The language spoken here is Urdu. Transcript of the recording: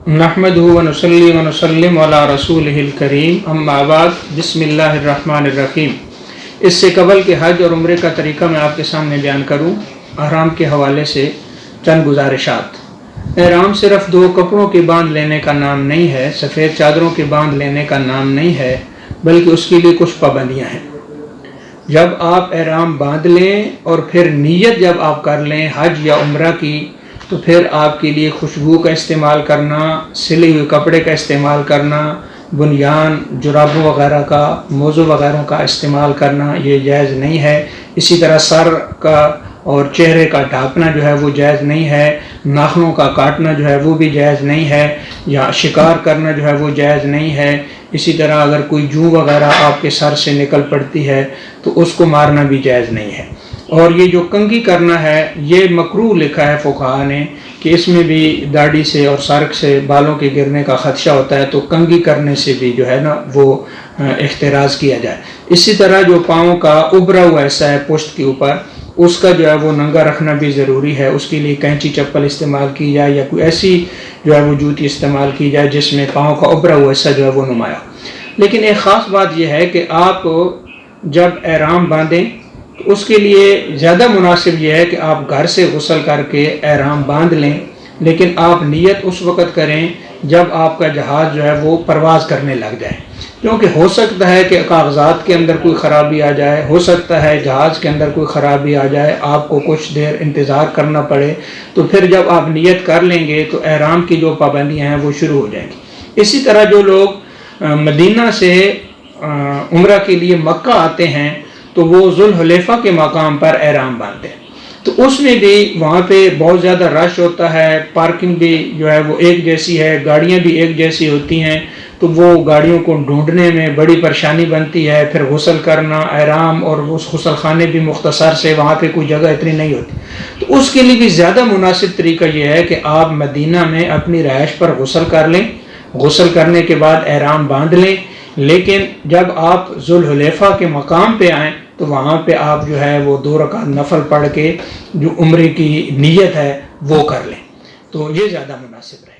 نحمدہ و نصلی و نسلم علی رسولہ الکریم، اما بعد، بسم اللہ الرحمن الرحیم۔ اس سے قبل کہ حج اور عمرے کا طریقہ میں آپ کے سامنے بیان کروں، احرام کے حوالے سے چند گزارشات۔ احرام صرف دو کپڑوں کے باندھ لینے کا نام نہیں ہے، سفید چادروں کے باندھ لینے کا نام نہیں ہے، بلکہ اس کے لیے کچھ پابندیاں ہیں۔ جب آپ احرام باندھ لیں اور پھر نیت جب آپ کر لیں حج یا عمرہ کی، تو پھر آپ کے لیے خوشبو کا استعمال کرنا، سلے ہوئے کپڑے کا استعمال کرنا، بنیان، جرابوں وغیرہ کا، موزوں وغیرہ کا استعمال کرنا یہ جائز نہیں ہے۔ اسی طرح سر کا اور چہرے کا ڈھانپنا جو ہے وہ جائز نہیں ہے، ناخنوں کا کاٹنا جو ہے وہ بھی جائز نہیں ہے، یا شکار کرنا جو ہے وہ جائز نہیں ہے۔ اسی طرح اگر کوئی جوں وغیرہ آپ کے سر سے نکل پڑتی ہے تو اس کو مارنا بھی جائز نہیں ہے۔ اور یہ جو کنگھی کرنا ہے یہ مکروہ لکھا ہے فقہاء نے کہ اس میں بھی داڑھی سے اور سرک سے بالوں کے گرنے کا خدشہ ہوتا ہے، تو کنگھی کرنے سے بھی جو ہے نا وہ احتراز کیا جائے۔ اسی طرح جو پاؤں کا ابھرا ہوا حصہ ہے پشت کے اوپر، اس کا جو ہے وہ ننگا رکھنا بھی ضروری ہے۔ اس کے لیے کینچی چپل استعمال کی جائے یا کوئی ایسی جو ہے وہ جوتی استعمال کی جائے جس میں پاؤں کا ابھرا ہوا حصہ جو ہے وہ نمایاں ہو۔ لیکن ایک خاص بات یہ ہے کہ آپ جب احرام باندھیں تو اس کے لیے زیادہ مناسب یہ ہے کہ آپ گھر سے غسل کر کے احرام باندھ لیں، لیکن آپ نیت اس وقت کریں جب آپ کا جہاز جو ہے وہ پرواز کرنے لگ جائے، کیونکہ ہو سکتا ہے کہ کاغذات کے اندر کوئی خرابی آ جائے، ہو سکتا ہے جہاز کے اندر کوئی خرابی آ جائے، آپ کو کچھ دیر انتظار کرنا پڑے، تو پھر جب آپ نیت کر لیں گے تو احرام کی جو پابندیاں ہیں وہ شروع ہو جائیں گی۔ اسی طرح جو لوگ مدینہ سے عمرہ کے لیے مکہ آتے ہیں تو وہ ذوالحلیفہ کے مقام پر احرام باندھتے ہیں، تو اس میں بھی وہاں پہ بہت زیادہ رش ہوتا ہے، پارکنگ بھی جو ہے وہ ایک جیسی ہے، گاڑیاں بھی ایک جیسی ہوتی ہیں، تو وہ گاڑیوں کو ڈھونڈنے میں بڑی پریشانی بنتی ہے۔ پھر غسل کرنا، احرام اور اس غسل خانے بھی مختصر سے، وہاں پہ کوئی جگہ اتنی نہیں ہوتی، تو اس کے لیے بھی زیادہ مناسب طریقہ یہ ہے کہ آپ مدینہ میں اپنی رہائش پر غسل کر لیں، غسل کرنے کے بعد احرام باندھ لیں، لیکن جب آپ ذوالحلیفہ کے مقام پہ آئیں تو وہاں پہ آپ جو ہے وہ 2 رکعت نفل پڑھ کے جو عمرے کی نیت ہے وہ کر لیں، تو یہ زیادہ مناسب رہے۔